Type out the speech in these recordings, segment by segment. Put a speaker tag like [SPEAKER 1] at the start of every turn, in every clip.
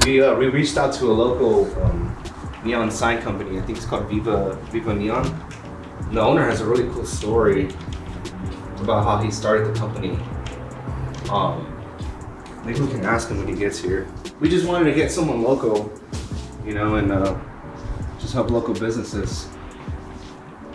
[SPEAKER 1] we reached out to a local neon sign company. I think it's called Viva Neon. And the owner has a really cool story about how he started the company. Maybe we can ask him when he gets here. We just wanted to get someone local, you know, and just help local businesses.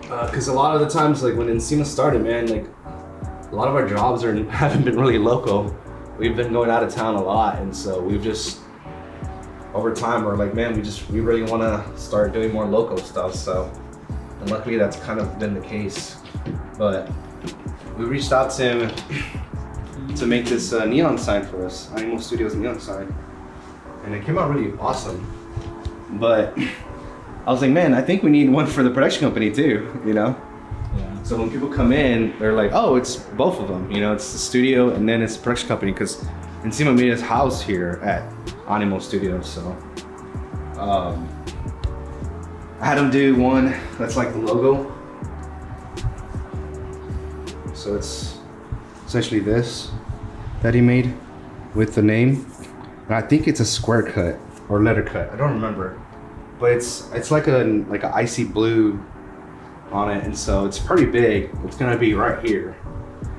[SPEAKER 1] Because a lot of the times, like when Encima started, man, like a lot of our jobs haven't been really local. We've been going out of town a lot, and so we've just, over time, we're like, man, we really want to start doing more local stuff. So, and luckily that's kind of been the case. But we reached out to him to make this neon sign for us, Animal Studios neon sign, and it came out really awesome. But I was like, man, I think we need one for the production company too, you know? Yeah. So when people come in, they're like, oh, it's both of them, you know, it's the studio and then it's the production company, because Encima Media is housed here at Animal Studios. So I had them do one that's like the logo. So it's essentially this that he made with the name. And I think it's a square cut or letter cut, I don't remember. But it's like a icy blue on it, and so it's pretty big. It's gonna be right here.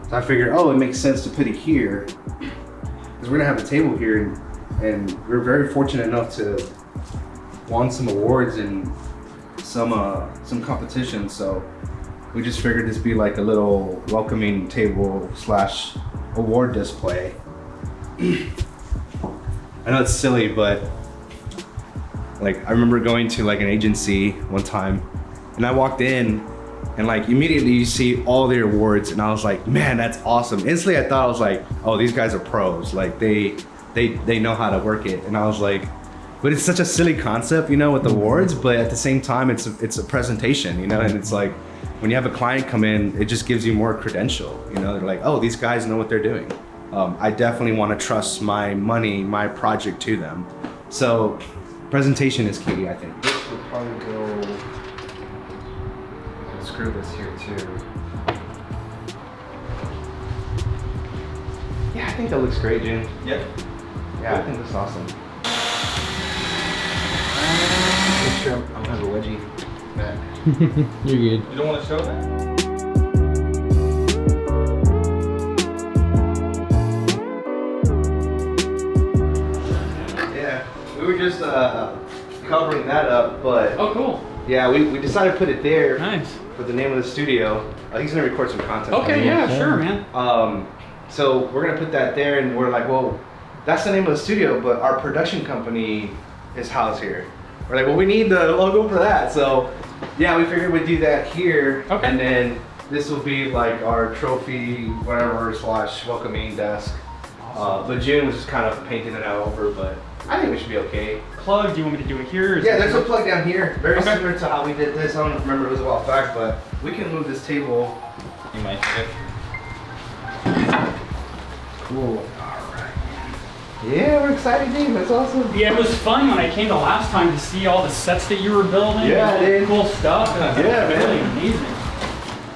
[SPEAKER 1] So I figured, oh, it makes sense to put it here, because we're gonna have a table here, and we're very fortunate enough to won some awards and some competitions. So we just figured this be like a little welcoming table / award display. I know it's silly, but like I remember going to like an agency one time, and I walked in and like immediately you see all their awards, and I was like, man, that's awesome. Instantly I thought, I was like, oh, these guys are pros, like they know how to work it. And I was like, but it's such a silly concept, you know, with awards, but at the same time it's a presentation, you know, and it's like when you have a client come in, it just gives you more credential, you know. They're like, oh, these guys know what they're doing. I definitely want to trust my money, my project to them. So presentation is key, I think. This would probably go, we can screw this here too. Yeah, I think that looks great, Jim.
[SPEAKER 2] Yep.
[SPEAKER 1] Yeah, I think that's awesome. Make sure I don't have a wedgie back.
[SPEAKER 3] You're good.
[SPEAKER 2] You don't want to show that?
[SPEAKER 1] We were just covering that up, but
[SPEAKER 3] Oh, cool.
[SPEAKER 1] yeah, we decided to put it there.
[SPEAKER 3] Nice.
[SPEAKER 1] For the name of the studio. He's gonna record some content.
[SPEAKER 3] Okay, yeah, sure, man.
[SPEAKER 1] So we're gonna put that there, and we're like, well, that's the name of the studio, but our production company is housed here. We're like, well, we need the logo for that. So yeah, we figured we'd do that here.
[SPEAKER 3] Okay.
[SPEAKER 1] And then this will be like our trophy, whatever, / welcoming desk. Awesome. But June was just kind of painting it out over, but I think we should be okay.
[SPEAKER 3] Plug, do you want me to do it here?
[SPEAKER 1] Yeah, there's a plug down here. Very
[SPEAKER 3] Okay.
[SPEAKER 1] similar to how we did this. I don't remember, it was a while back, but we can move this table.
[SPEAKER 2] You might get.
[SPEAKER 1] Cool. Alright. Yeah, we're excited, dude. That's awesome.
[SPEAKER 3] Yeah, it was fun when I came the last time to see all the sets that you were building.
[SPEAKER 1] Yeah,
[SPEAKER 3] and all the
[SPEAKER 1] dude.
[SPEAKER 3] cool stuff.
[SPEAKER 1] Yeah,
[SPEAKER 3] It's really
[SPEAKER 1] man.
[SPEAKER 3] amazing.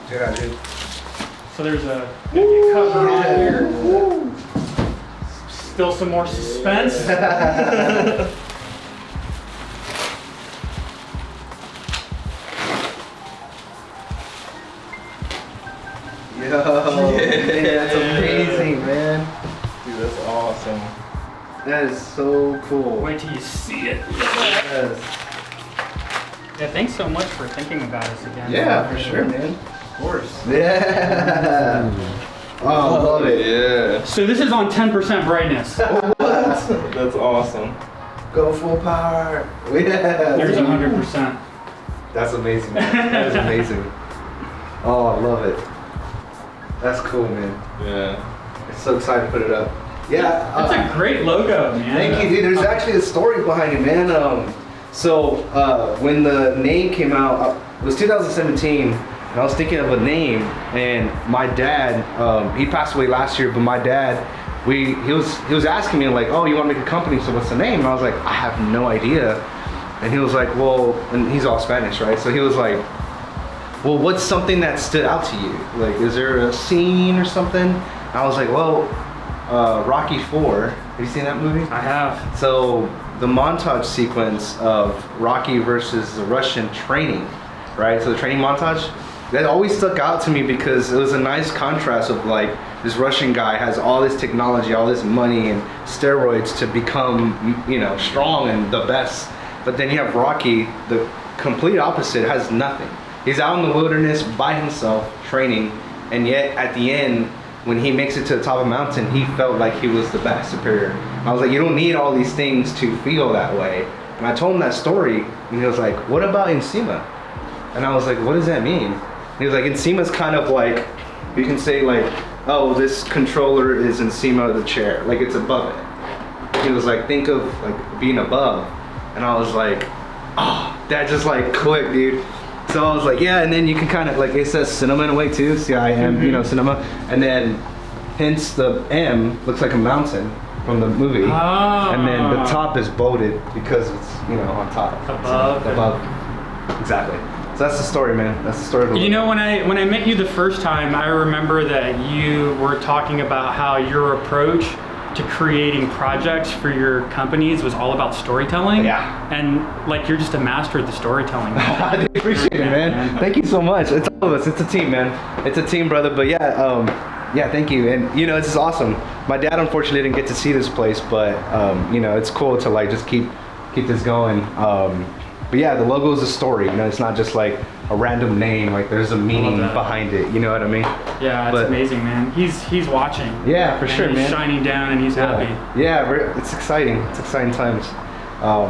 [SPEAKER 1] Yeah, dude.
[SPEAKER 3] So there's a cover on here.
[SPEAKER 1] Woo.
[SPEAKER 3] Still some more suspense.
[SPEAKER 1] Yo, man, that's amazing, man.
[SPEAKER 2] Dude, that's awesome.
[SPEAKER 1] That is so cool.
[SPEAKER 3] Wait till you see it.
[SPEAKER 1] Yes.
[SPEAKER 3] Yeah, thanks so much for thinking about us again.
[SPEAKER 1] Yeah, for sure, man.
[SPEAKER 3] Of course.
[SPEAKER 1] Yeah. Oh, I love it.
[SPEAKER 2] Yeah.
[SPEAKER 3] So this is on 10% brightness.
[SPEAKER 2] That's awesome.
[SPEAKER 1] Go full power. Yeah.
[SPEAKER 3] There's 100%.
[SPEAKER 1] That's amazing, man. That is amazing. Oh, I love it. That's cool, man.
[SPEAKER 2] Yeah.
[SPEAKER 1] I'm so excited to put it up. Yeah.
[SPEAKER 3] That's a great logo, man.
[SPEAKER 1] Thank you, dude. There's actually a story behind it, man. When the name came out, it was 2017, and I was thinking of a name, and my dad, he passed away last year, but my dad, he was asking me like, oh, you want to make a company, so what's the name? And I was like, I have no idea. And he was like, well, and he's all Spanish, right? So he was like, well, what's something that stood out to you? Like, is there a scene or something? And I was like, well, Rocky 4. Have you seen that movie?
[SPEAKER 3] I have.
[SPEAKER 1] So the montage sequence of Rocky versus the Russian training, right? So the training montage, that always stuck out to me because it was a nice contrast of like this Russian guy has all this technology, all this money and steroids to become, you know, strong and the best. But then you have Rocky, the complete opposite, has nothing. He's out in the wilderness by himself training, and yet at the end, when he makes it to the top of the mountain, he felt like he was the best, superior. And I was like, you don't need all these things to feel that way. And I told him that story, and he was like, what about Encima? And I was like, what does that mean? And he was like, Encima's kind of like, you can say like, oh, this controller is Encima of the chair, like it's above it. He was like, think of like being above. And I was like, oh, that just like clicked, dude. So I was like, yeah, and then you can kind of, like it says cinema in a way too, C-I-M, you know, cinema. And then hence the M looks like a mountain from the movie.
[SPEAKER 3] Oh.
[SPEAKER 1] And then the top is bolded because it's, you know, on top.
[SPEAKER 3] Above.
[SPEAKER 1] So, above. Exactly. So that's the story, man. That's the story of the
[SPEAKER 3] You know, when I met you the first time, I remember that you were talking about how your approach to creating projects for your companies was all about storytelling.
[SPEAKER 1] Yeah.
[SPEAKER 3] And like you're just a master at the storytelling.
[SPEAKER 1] I appreciate it, man. Thank you so much. It's all of us. It's a team, man. It's a team, brother. But yeah, thank you. And you know, this is awesome. My dad unfortunately didn't get to see this place, but you know, it's cool to like just keep this going. But yeah, the logo is a story. You know, it's not just like a random name. Like there's a meaning behind it. You know what I mean?
[SPEAKER 3] Yeah, it's amazing, man. He's watching.
[SPEAKER 1] Yeah, for sure,
[SPEAKER 3] he's
[SPEAKER 1] man.
[SPEAKER 3] He's shining down and he's happy.
[SPEAKER 1] Yeah, it's exciting. It's exciting times.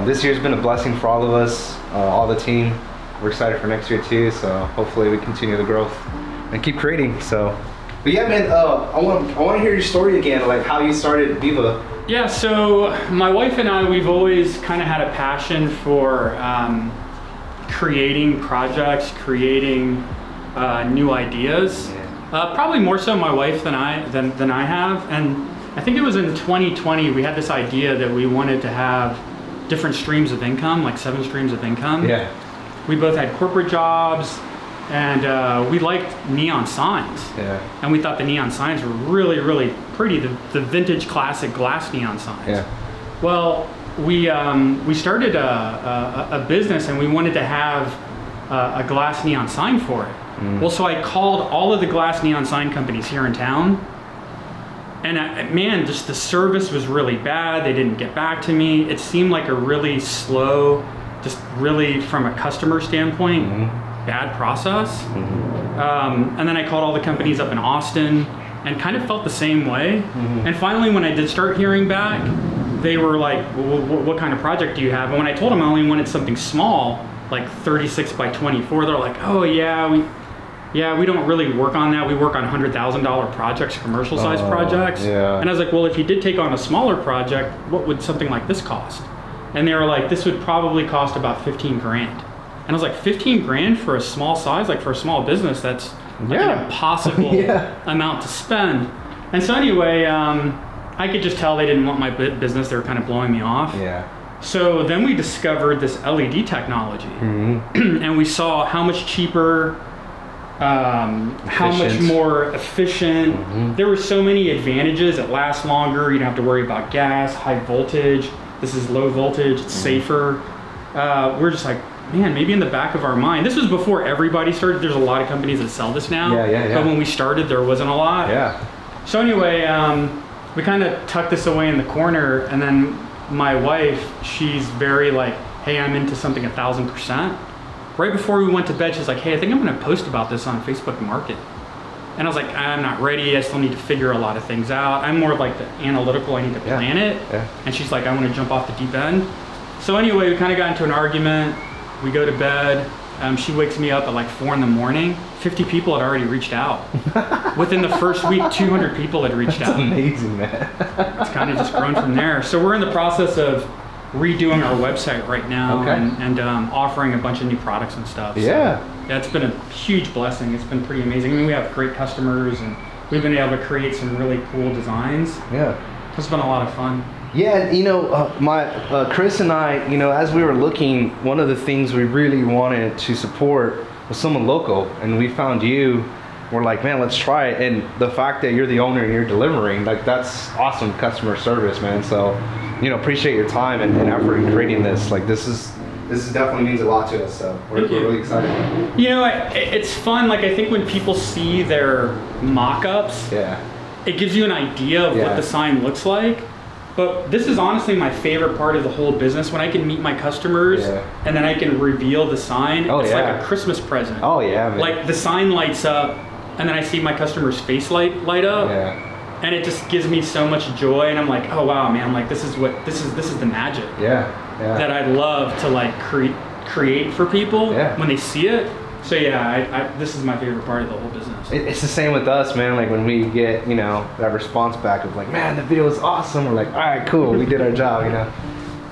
[SPEAKER 1] This year's been a blessing for all of us, all the team. We're excited for next year too. So hopefully we continue the growth and keep creating. So, but yeah, man. I want to hear your story again, like how you started Viva.
[SPEAKER 3] Yeah, so my wife and I, we've always kind of had a passion for creating projects, creating new ideas.
[SPEAKER 1] Yeah.
[SPEAKER 3] Probably more so my wife than I have. And I think it was in 2020 we had this idea that we wanted to have different streams of income, like 7 streams of income.
[SPEAKER 1] Yeah.
[SPEAKER 3] We both had corporate jobs, and we liked neon signs.
[SPEAKER 1] Yeah.
[SPEAKER 3] And we thought the neon signs were really, really pretty, the vintage classic glass neon signs.
[SPEAKER 1] Yeah.
[SPEAKER 3] Well, we started a business and we wanted to have a glass neon sign for it. Well, so I called all of the glass neon sign companies here in town, and man, just the service was really bad. They didn't get back to me. It seemed like a really slow, just really from a customer standpoint, bad process. And then I called all the companies up in Austin and kind of felt the same way. And finally, when I did start hearing back, they were like, well, what kind of project do you have? And when I told them I only wanted something small, like 36 by 24, they're like, oh yeah, we don't really work on that. We work on $100,000 projects, commercial size projects.
[SPEAKER 1] Yeah.
[SPEAKER 3] And I was like, well, if you did take on a smaller project, what would something like this cost? And they were like, this would probably cost about 15 grand. And I was like, 15 grand for a small size, like for a small business, that's like an impossible amount to spend. And so anyway, I could just tell they didn't want my business. They were kind of blowing me off.
[SPEAKER 1] Yeah.
[SPEAKER 3] So then we discovered this LED technology, and we saw how much cheaper, how much more efficient. There were so many advantages. It lasts longer. You don't have to worry about gas, high voltage. This is low voltage. It's safer. We're just like, man, maybe in the back of our mind. This was before everybody started. There's a lot of companies that sell this now.
[SPEAKER 1] Yeah.
[SPEAKER 3] But when we started, there wasn't a lot.
[SPEAKER 1] Yeah.
[SPEAKER 3] So anyway, we kind of tucked this away in the corner, and then my wife, she's very like, hey, I'm into something 1,000%. Right before we went to bed, she's like, hey, I think I'm gonna post about this on Facebook Market. And I was like, I'm not ready. I still need to figure a lot of things out. I'm more like the analytical, I need to plan it. Yeah. And she's like, I wanna jump off the deep end. So anyway, we kind of got into an argument. We go to bed. She wakes me up at like 4 in the morning. 50 people had already reached out. Within the first week, 200 people had reached out.
[SPEAKER 1] That's amazing, man.
[SPEAKER 3] It's kind of just grown from there. So we're in the process of redoing our website right now and offering a bunch of new products and stuff. So, yeah, it's been a huge blessing. It's been pretty amazing. I mean, we have great customers and we've been able to create some really cool designs. Yeah. It's been a lot of fun.
[SPEAKER 1] Yeah, you know, Chris and I, you know, as we were looking, one of the things we really wanted to support was someone local, and we found you. we're like, man, let's try it. And the fact that you're the owner and you're delivering, like that's awesome customer service, man. So, you know, appreciate your time and effort in creating this. Like this definitely means a lot to us. So we're really excited.
[SPEAKER 3] You know, it's fun. Like I think when people see their mock-ups, it gives you an idea of what the sign looks like. But this is honestly my favorite part of the whole business, when I can meet my customers and then I can reveal the sign. It's like a Christmas present.
[SPEAKER 1] Oh yeah, man.
[SPEAKER 3] Like the sign lights up and then I see my customer's face light up. And it just gives me so much joy, and I'm like, oh wow, man, like this is the magic. That I love to like create for people when they see it. So yeah, this is my favorite part of the whole business.
[SPEAKER 1] It's the same with us, man. Like when we get, you know, that response back of like, man, the video was awesome. We're like, all right, cool, we did our job, you know.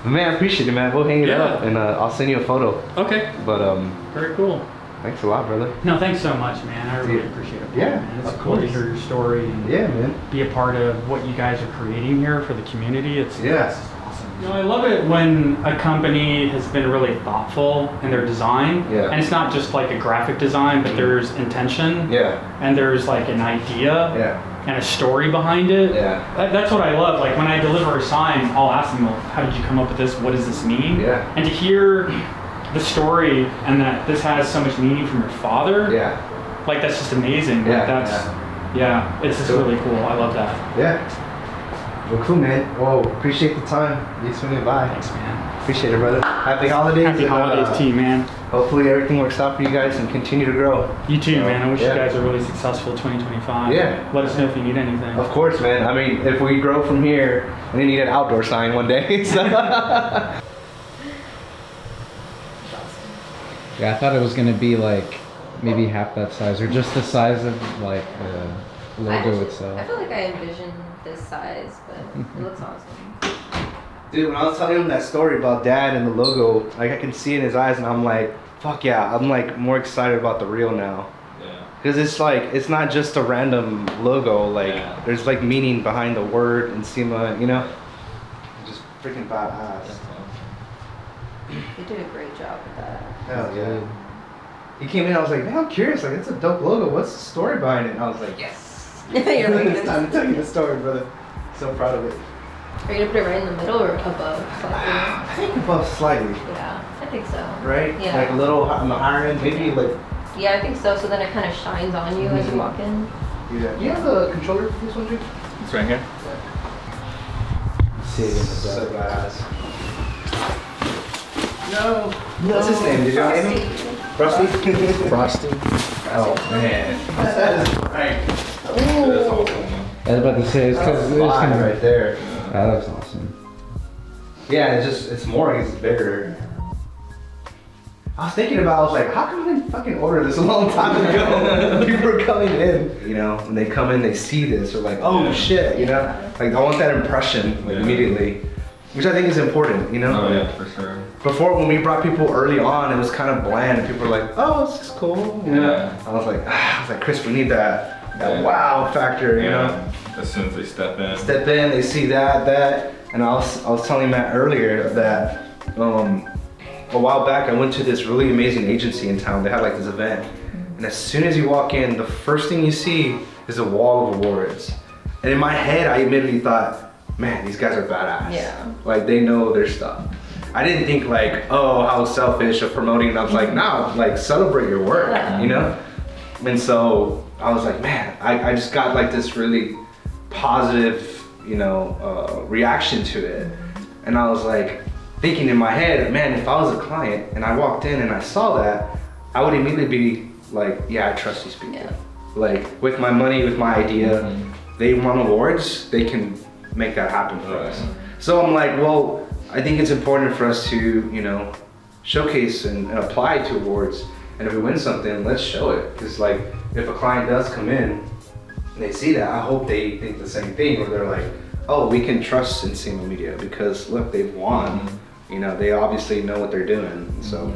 [SPEAKER 1] But man, I appreciate it, man. We'll hang it up, and I'll send you a photo.
[SPEAKER 3] Okay.
[SPEAKER 1] But
[SPEAKER 3] very cool.
[SPEAKER 1] Thanks a lot, brother.
[SPEAKER 3] No, thanks so much, man. I really appreciate it. Man. It's cool to hear your story and
[SPEAKER 1] man,
[SPEAKER 3] be a part of what you guys are creating here for the community. It's awesome. You know, I love it when a company has been really thoughtful in their design. And it's not just like a graphic design, but there's intention. And there's like an idea. And a story behind it. That's what I love. Like when I deliver a sign, I'll ask them, well, how did you come up with this? What does this mean? And to hear the story and that this has so much meaning from your father, like that's just amazing. It's just really cool. I love that.
[SPEAKER 1] Well, cool, man. Well, appreciate the time. You swinging by.
[SPEAKER 3] Thanks, man.
[SPEAKER 1] Appreciate it, brother. Happy holidays.
[SPEAKER 3] Happy holidays to you, man.
[SPEAKER 1] Hopefully everything works out for you guys and continue to grow.
[SPEAKER 3] You too, man. I wish you guys are really successful 2025. Let us know if you need anything.
[SPEAKER 1] Of course, man. I mean, if we grow from here, we need an outdoor sign one day. So.
[SPEAKER 4] Yeah, I thought it was gonna be like maybe half that size or just the size of like the logo itself.
[SPEAKER 5] I feel like I envisioned this size, but it looks awesome.
[SPEAKER 1] Dude, when I was telling him that story about Dad and the logo, like I can see in his eyes, and I'm like, fuck yeah, I'm like more excited about the real now. Because it's like, it's not just a random logo, like there's like meaning behind the word Encima, you know? Just freaking badass.
[SPEAKER 5] You did a great job with that.
[SPEAKER 1] Hell yeah. He came in, I was like, man, I'm curious, like it's a dope logo, what's the story behind it? And I was like, yes!
[SPEAKER 5] You're like,
[SPEAKER 1] it's time to tell you the story, brother. So proud of it.
[SPEAKER 5] Are you gonna put it right in the middle or above slightly?
[SPEAKER 1] I think above slightly.
[SPEAKER 5] Yeah, I think so.
[SPEAKER 1] Right?
[SPEAKER 5] Yeah.
[SPEAKER 1] Like a little on the higher end, maybe like...
[SPEAKER 5] Yeah, I think so, so then it kind of shines on you as you walk in.
[SPEAKER 1] Yeah. Do you have the controller for this one, Jake?
[SPEAKER 2] It's right here.
[SPEAKER 1] See it in the so badass. No. What's his name? Did you name him? Frosty?
[SPEAKER 4] Frosty.
[SPEAKER 1] Oh man. That is right.
[SPEAKER 2] That's awesome.
[SPEAKER 4] I was about to say it's because it's kind of
[SPEAKER 1] right there.
[SPEAKER 4] That looks awesome.
[SPEAKER 1] Yeah, it's more, it's bigger. I was thinking about, I was like, how come I didn't fucking order this a long time ago? People are coming in. You know, when they come in, they see this, they're like, oh shit, you know? Like, I want that impression, like, immediately. Which I think is important, you know?
[SPEAKER 2] Oh yeah, for sure.
[SPEAKER 1] Before, when we brought people early on, it was kind of bland, and people were like, oh, this is cool, you know? I was like, Chris, we need that wow factor, you know?
[SPEAKER 2] As soon as they step in.
[SPEAKER 1] Step in, they see that, and I was telling Matt earlier that, a while back, I went to this really amazing agency in town. They had like this event. And as soon as you walk in, the first thing you see is a wall of awards. And in my head, I immediately thought, man, these guys are badass.
[SPEAKER 5] Yeah.
[SPEAKER 1] Like they know their stuff. I didn't think like, oh, how selfish of promoting. And I was like, no, like celebrate your work, you know? And so I was like, man, I just got like this really positive, you know, reaction to it. And I was like, thinking in my head, man, if I was a client and I walked in and I saw that, I would immediately be like, yeah, I trust these people.
[SPEAKER 5] Yeah.
[SPEAKER 1] Like with my money, with my idea, they won awards, they can make that happen for us. So I'm like, well, I think it's important for us to, you know, showcase and apply to awards. And if we win something, let's show it. Because like, if a client does come in and they see that, I hope they think the same thing, where they're like, oh, we can trust Encima Media because look, they've won. You know, they obviously know what they're doing. So,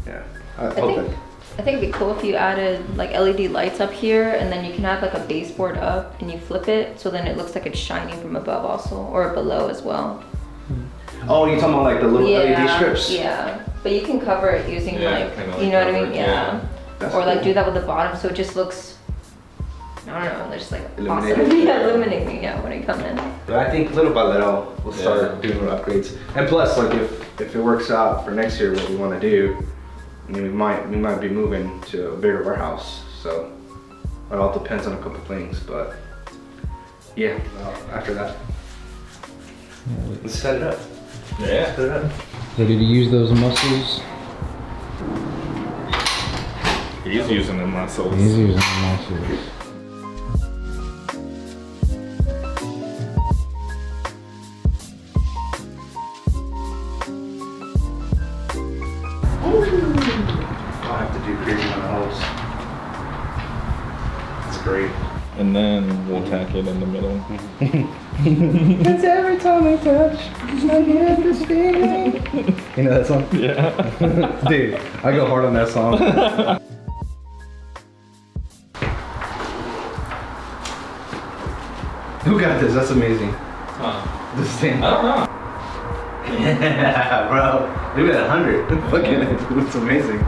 [SPEAKER 1] yeah, I
[SPEAKER 5] think it'd be cool if you added like LED lights up here, and then you can have like a baseboard up and you flip it, so then it looks like it's shining from above also, or below as well.
[SPEAKER 1] Oh, you're talking about like the little LED strips?
[SPEAKER 5] Yeah, but you can cover it using like,
[SPEAKER 2] kinda
[SPEAKER 5] you know what I
[SPEAKER 2] cover
[SPEAKER 5] mean?
[SPEAKER 2] it,
[SPEAKER 1] That's
[SPEAKER 5] or like
[SPEAKER 1] cool.
[SPEAKER 5] do that with the bottom so it just looks, I don't know, just like
[SPEAKER 1] Illuminated.
[SPEAKER 5] awesome. Yeah, illuminating, yeah, when I come in.
[SPEAKER 1] But I think little by little we'll start
[SPEAKER 2] Yeah.
[SPEAKER 1] doing upgrades. And plus, like if it works out for next year, what we want to do, I mean, we might be moving to a bigger warehouse. So it all depends on a couple things. But yeah, well, after that, let's set it up.
[SPEAKER 2] Yeah.
[SPEAKER 1] Set it up.
[SPEAKER 4] Ready to use those muscles?
[SPEAKER 2] He's using the muscles.
[SPEAKER 4] He's using the muscles.
[SPEAKER 1] I'll have to do creating on the hose. That's great.
[SPEAKER 2] And then we'll tack it in the middle.
[SPEAKER 4] It's every time I touch, I get this feeling. You know that song?
[SPEAKER 2] Yeah.
[SPEAKER 4] Dude, I go hard on that song.
[SPEAKER 1] Who got this? That's amazing.
[SPEAKER 2] Huh.
[SPEAKER 1] This thing.
[SPEAKER 2] I don't know.
[SPEAKER 1] Yeah, bro. Look at 100. Look at it. It's amazing.